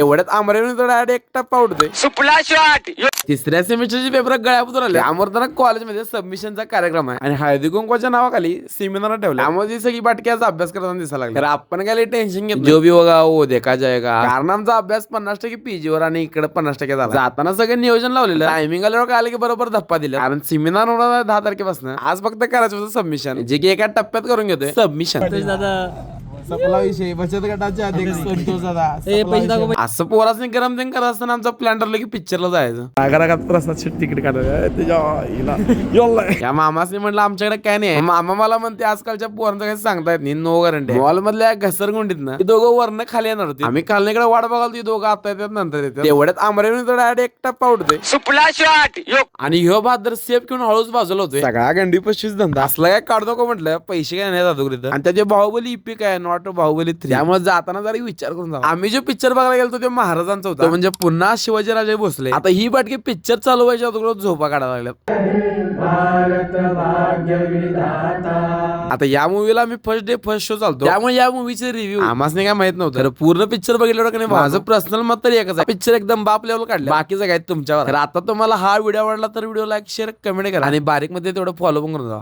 एवढ्यात अमरेने तो डायरेक्ट एकटा पावडतोय. सुपला शॉट. तिसऱ्या सेमिस्टरचे पेपर गळ्यापुतून आले. अमरताना कॉलेजमध्ये सबमिशनचा कार्यक्रम आहे आणि हळदी कुंकवाच्या नावाखाली सेमिनार ठेवला. त्यामध्ये सगळी बाटकी आज अभ्यास करताना दिसायला लागली. तर आपण काय टेन्शन घेत जो भी होगा वो देखा जाएगा. कारण आमचा अभ्यास 50% पीजी वर आणि इकडे 50% झाला. जाताना सगळे नियोजन लावलेलं. टायमिंग आल्यावर काय आलं की बरोबर धप्पा दिला. कारण सेमिनार होणार आहे 10 तारखेपासून. आज फक्त करायचं होतं सबमिशन, जे की एका टप्प्यात करून घेतोय सबमिशन. सपला विषय बचत गटाचे अध्यक्ष संतोष दादा. असं पोरासने गरम तेन करत असताना आमचा प्लॅन ठरलं की पिक्चरला जायचं. रागारागात प्रसाद शेट तिकीट काढायचं. या मामासने म्हटलं आमच्याकडे काय नाही. मामा मला म्हणते आजकालच्या पोरांचं काही सांगता येत नाही. No guarantee. मॉल मधल्या घसरगुंडीत ना दोघं वरनं खाली येणार होते. आम्ही खालनीकडे वाट बघाल ती दोघं आता येतात नंतर येतात. तेवढ्यात अमरेने तो डायरेक्ट एकटा पावडतोय. सुपला शॉट. आणि ह्यो बहादर सेफ घेऊन हळूच बाजूला होतोय. सगळा गंडी पशीच धंदा असला काय काढतो का म्हटलं. पैसे काय नाही जातो तिथं. आणि त्याचे बाहुबली इपी काय नॉट बाहुबली 3. त्यामुळे जाताना जरा विचार करून जा. आम्ही जो पिक्चर बघायला गेलो तो महाराजांचा होता. म्हणजे पुन्हा शिवाजीराजे भोसले. आता ही बाटकी पिक्चर चालू व्हायच्या अगोदर झोपा काढायला लागल्यात. आता या मूवीला आम्ही फर्स्ट डे फर्स्ट शो चालतो. त्यामुळे या मूवीचे रिव्ह्यू आम्हाला काय माहित नव्हतं. पूर्ण पिक्चर बघितलं का नाही माझं पर्सनल मत तरी एकच आहे. पिक्चर एकदम बाप लेवल काढलं. बाकीचं काय तुमच्यावर. आता तुम्हाला हा व्हिडिओ आवडला तर व्हिडिओ लाईक शेअर कमेंट करा आणि बारीक मध्ये तेवढं फॉलो पण करून जा.